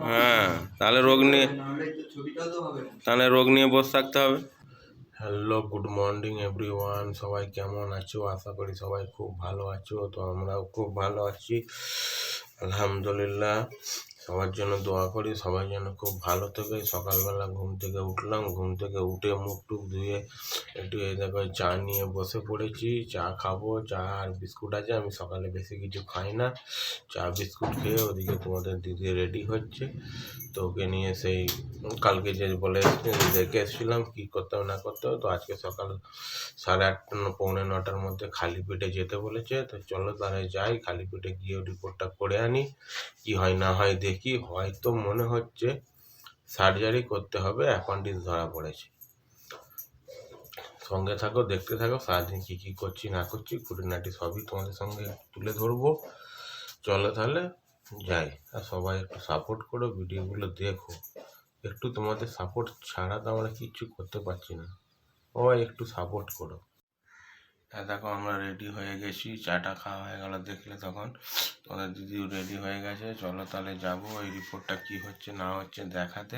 হ্যাঁ, তাহলে রোগ নিয়ে বসে থাকতে হবে। Hello, good morning everyone. সবাই কেমন আছো? আশা করি সবাই খুব ভালো আছো। তো আমরাও খুব ভালো আছি, আলহামদুলিল্লাহ। সবার জন্য দোয়া করি, সবাই যেন খুব ভালো থাকে। সকালবেলা ঘুম থেকে উঠলাম, ঘুম থেকে উঠে মুখ টুক ধুয়ে একটু এই দেখো চা নিয়ে বসে পড়েছি। চা খাবো, চা আর বিস্কুট আছে। আমি সকালে বেশি কিছু খাই না। চা বিস্কুট খেয়ে ওদিকে তোমাদের দিদি রেডি হচ্ছে। তো ওকে নিয়ে সেই কালকে যে বলে দেখে এসেছিলাম কী করতে হবে না করতে হবে। তো আজকে সকাল 8:30 পৌনে 9টার মধ্যে খালি পেটে যেতে বলেছে। তো চলো তাহলে যাই, খালি পেটে গিয়ে রিপোর্টটা করে আনি। কি হয় না হয় দেখি। হয়তো মনে হচ্ছে সার্জারি করতে হবে, অ্যাপেন্ডিক্স ধরা পড়েছে। সঙ্গে থাকো, দেখতে থাকো, সারাদিন কী কী করছি না করছি খুঁটিনাটি সবই তোমাদের সঙ্গে তুলে ধরবো। চলো তাহলে যাই। আর সবাই একটু সাপোর্ট করো, ভিডিওগুলো দেখো। একটু তোমাদের সাপোর্ট ছাড়া তো আমরা কিচ্ছু করতে পারছি না। সবাই একটু সাপোর্ট করো। হ্যাঁ দেখো, আমরা রেডি হয়ে গেছি। চাটা খাওয়া হয়ে গেল দেখলে তখন। তোমাদের দিদিও রেডি হয়ে গেছে। চলো তাহলে যাবো এই রিপোর্টটা কি হচ্ছে না হচ্ছে দেখাতে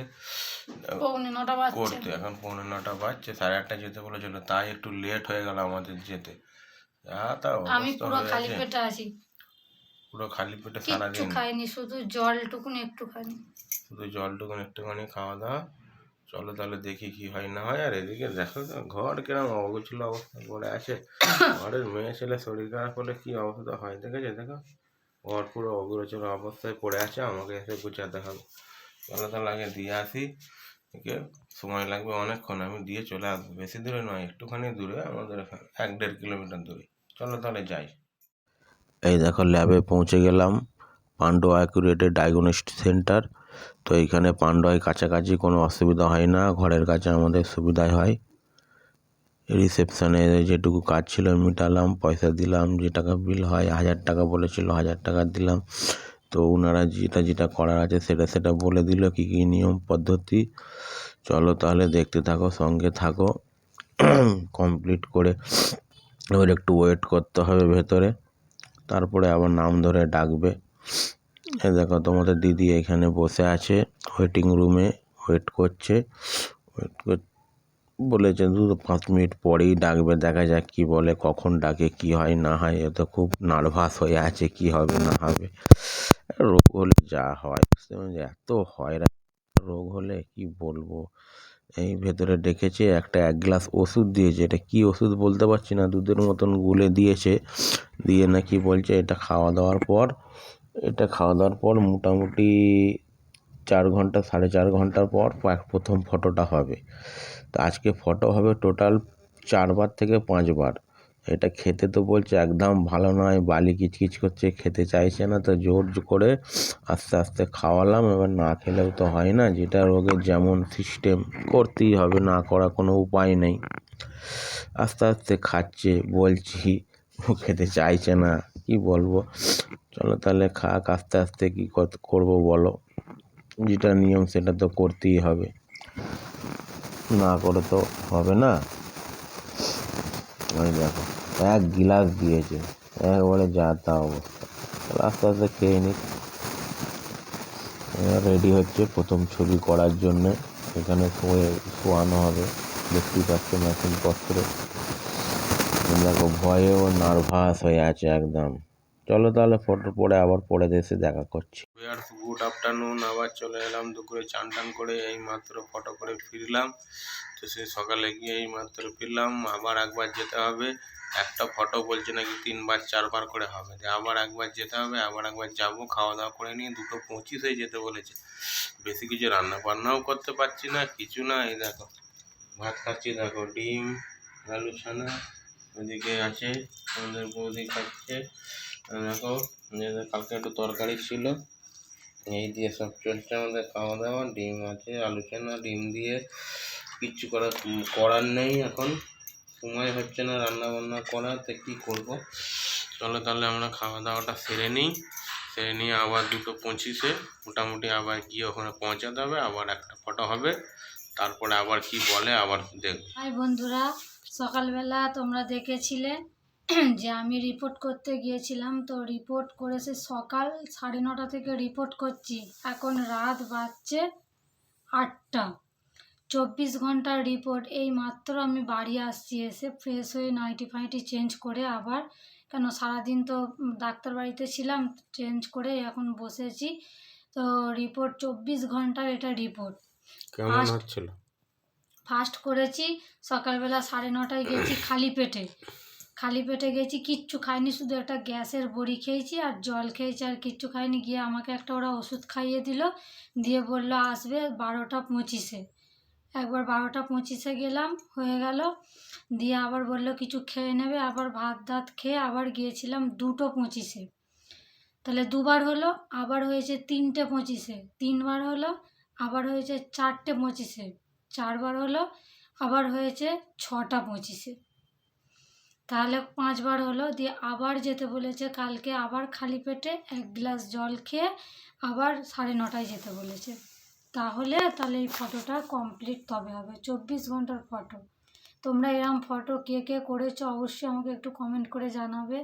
করতে। এখন 9:15 বাজছে, 8:30 যেতে বলেছিল, তাই একটু লেট হয়ে গেল আমাদের যেতে। তা অবস্থা হয়ে আছে। পুরো খালি পেটে সারাদিন খাইনি, শুধু জলটুকুন একটুখানি খাওয়া দাওয়া। চলো তাহলে দেখি কি হয় না হয়। আর এদিকে দেখো ঘর কিরম অগোছলো অবস্থা পড়ে আছে। ঘরের মেয়ে ছেলে শরীর খারাপ হলে কি অবস্থা হয় দেখেছো? দেখো ঘর পুরো অগোছলো অবস্থায় পড়ে আছে, আমাকে এসে গুছাতে হবে। চলো তাহলে আগে দিয়ে আসি। একে সময় লাগবে অনেকক্ষণ, আমি দিয়ে চলে আসবো। বেশি দূরে নয়, একটুখানি দূরে, আমাদের 1-1.5 কিলোমিটার দূরে। চলো তাহলে যাই। এই দেখো ল্যাবে পৌঁছে গেলাম, পান্ডুয়া অ্যাকুরেটেড ডায়াগনস্টিক সেন্টার। তো এইখানে পান্ডুয়ায় কাছাকাছি, কোনো অসুবিধা হয় না, ঘরের কাছে আমাদের সুবিধাই হয়। রিসেপশানে যেটুকু কাজ ছিল মিটালাম, পয়সা দিলাম, যে টাকা বিল হয় 1000 টাকা বলেছিল, 1000 টাকা দিলাম। তো ওনারা যেটা করার আছে সেটা বলে দিল, কী কী নিয়ম পদ্ধতি। চলো তাহলে দেখতে থাকো, সঙ্গে থাকো। কমপ্লিট করে এবার একটু ওয়েট করতে হবে ভেতরে, তারপরে আবার নাম ধরে ডাকবে। দেখো তোমাদের দিদি এখানে বসে আছে ওয়েটিং রুমে, ওয়েট করছে। বলেছে 2-5 মিনিট পরেই ডাকবে, দেখা যাক কি বলে, কখন ডাকে, কি হয় না হয়। এ তো খুব নার্ভাস হয়ে আছে, কি হবে না হবে। রোগ হলে যা হয়, এত হয়রান রোগ হলে কি বলবো। এই ভেতরে ডেকেছে, এক গ্লাস ওষুধ দিয়েছে। এটা কি ওষুধ বলতে পারছি না, দুধের মতন গুলে দিয়েছে। দিয়ে নাকি বলছে এটা খাওয়া দাওয়ার পর মোটামুটি 4 ঘন্টা 4.5 ঘন্টার পর প্রথম ফটোটা হবে। তো আজকে ফটো হবে টোটাল 4 বার থেকে 5 বার। এটা খেতে তো বলছে একদম ভালো নয়, বালি কিচকিচ করছে, খেতে চাইছে না। তো জোর করে আস্তে আস্তে খাওয়ালাম। এবার না খেলেও তো হয় না, যেটা রোগের যেমন সিস্টেম করতেই হবে, না করা কোনো উপায় নেই। আস্তে আস্তে খাচ্ছে, বলছি খেতে চাইছে না, কি বলবো। চলো তাহলে খাক আস্তে আস্তে, কী করবো বলো। যেটা নিয়ম সেটা তো করতেই হবে, না করে তো হবে না। ওই দেখো 1 গিলাস দিয়েছে, একবারে যা তা অবস্থা। আস্তে আস্তে খেয়ে নিক। রেডি হচ্ছে প্রথম ছবি করার জন্যে। এখানে শোয়ানো হবে, দেখতেই পাচ্ছে মেশিন পত্র। দেখো ভয়েও নার্ভাস হয়ে আছে একদম। চলো তাহলে ফটো পরে আবার পরে এসে দেখা করছি। Good afternoon. আবার চলে এলাম দুপুরে চান টান করে, এই মাত্র ফটো করে ফিরলাম। তো সে সকালে গিয়ে এই মাত্র ফিরলাম। আবার একবার যেতে হবে। একটা ফটো বলছে নাকি 3-4 বার করে হবে। আবার একবার যেতে হবে, আবার একবার যাবো, খাওয়া দাওয়া করে নিয়ে 2:25 যেতে বলেছে। বেশি কিছু রান্না বান্নাও করতে পারছি না, কিছু না। এই দেখো ভাত খাচ্ছি, দেখো ডিম আলু ছানা, ওদিকে আছে আমাদের বৌদি খাচ্ছে। দেখো কালকে একটু তরকারি ছিল, এই দিয়ে সব চলছে আমাদের খাওয়া দাওয়া। ডিম আছে, আলু ছানা, ডিম দিয়ে কিচ্ছু করার নেই। এখন সময় হচ্ছে না রান্না বান্না করার, তো কী করবো। চলো তাহলে আমরা খাওয়া দাওয়াটা সেরে নিয়ে আবার 2:25 মোটামুটি আবার গিয়ে ওখানে পৌঁছাতে হবে। আবার একটা ফটো হবে, তারপরে আবার কি বলে আবার দেখব। হাই বন্ধুরা, সকালবেলা তোমরা দেখেছিলে যে আমি রিপোর্ট করতে গিয়েছিলাম, তো রিপোর্ট করে সে সকাল 9:30 থেকে রিপোর্ট করছি, এখন রাত বাজছে 8টা। 24 ঘন্টার রিপোর্ট। এই মাত্র আমি বাড়ি আসছি, এসে ফ্রেশ হয়ে নাইটি ফাইটি চেঞ্জ করে আবার, কেন সারাদিন তো ডাক্তার বাড়িতে ছিলাম, চেঞ্জ করে এখন বসেছি। তো রিপোর্ট 24 ঘন্টার এটা রিপোর্ট। কেমন হচ্ছিল? ফার্স্ট করেছি সকালবেলা 9:30টায় গেছি, খালি পেটে গেছি, কিচ্ছু খাইনি, শুধু একটা গ্যাসের বড়ি খেয়েছি আর জল খেয়েছি, আর কিচ্ছু খাইনি। গিয়ে আমাকে একটা ওরা ওষুধ খাইয়ে দিল, দিয়ে বললো আসবে 12টা 25-এ। একবার 12টা 25-এ গেলাম, হয়ে গেল। দিয়ে আবার বললো কিছু খেয়ে নেবে, আবার ভাত খেয়ে আবার গিয়েছিলাম 2টো 25-এ। তাহলে দুবার হলো। আবার হয়েছে 3টে 25-এ, 3বার হলো। আবার হয়েছে 4টে 25-এ, 4বার হলো। আবার হয়েছে 6টা 25-এ। তাহলে 5বার হলো। দিয়ে আবার যেতে বলেছে কালকে, আবার খালি পেটে 1 গ্লাস জল খেয়ে আবার 9:30টায় যেতে বলেছে। তাহলে এই ফটোটা কমপ্লিট তবে হবে, 24 ঘন্টার ফটো। তোমরা এরম ফটো কে কে করেছো অবশ্যই আমাকে একটু কমেন্ট করে জানাবে।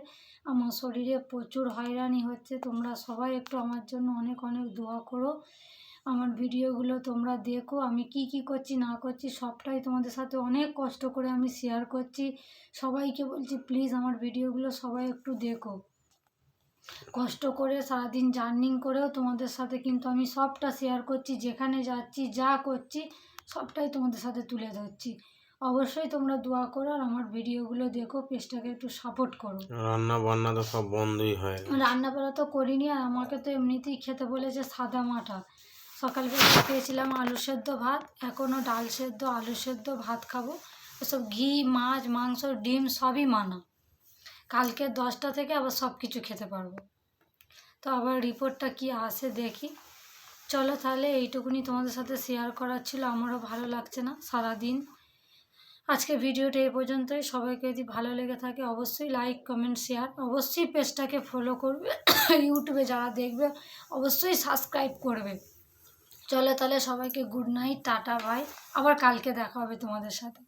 আমার শরীরে প্রচুর হয়রানি হচ্ছে, তোমরা সবাই একটু আমার জন্য অনেক অনেক দোয়া করো। আমার ভিডিওগুলো তোমরা দেখো, আমি কি করছি না করছি সবটাই তোমাদের সাথে অনেক কষ্ট করে আমি শেয়ার করছি। সবাইকে বলছি প্লিজ আমার ভিডিওগুলো সবাই একটু দেখো। কষ্ট করে সারাদিন জার্নিং করেও তোমাদের সাথে কিন্তু আমি সবটা শেয়ার করছি, যেখানে যাচ্ছি যা করছি সবটাই তোমাদের সাথে তুলে ধরছি। অবশ্যই তোমরা দোয়া করো আর আমার ভিডিওগুলো দেখো, পেজটাকে একটু সাপোর্ট করো। রান্না বান্না তো সব বন্ধই হয়। রান্না বান্না তো করিনি, আর আমাকে তো এমনিতেই খেতে বলেছে সাদা মাটা। সকালবেলা খেয়েছিলাম আলু সেদ্ধ ভাত, এখনও ডাল সেদ্ধ আলু সেদ্ধ ভাত খাবো। এসব ঘি মাছ মাংস ডিম সবই মানা। কালকে 10টা থেকে আবার সব কিছু খেতে পারবো। তো আবার রিপোর্টটা কি আসে দেখি। চলো তাহলে এইটুকুনি তোমাদের সাথে শেয়ার করার ছিল, আমারও ভালো লাগছে না সারাদিন। আজকে ভিডিওটা এই পর্যন্তই। সবাইকে যদি ভালো লেগে থাকে অবশ্যই লাইক কমেন্ট শেয়ার, অবশ্যই পেজটাকে ফলো করবে। ইউটিউবে যারা দেখবে অবশ্যই সাবস্ক্রাইব করবে। চলো তাহলে সবাইকে গুড নাইট, টাটা, বাই। আবার কালকে দেখা হবে তোমাদের সাথে।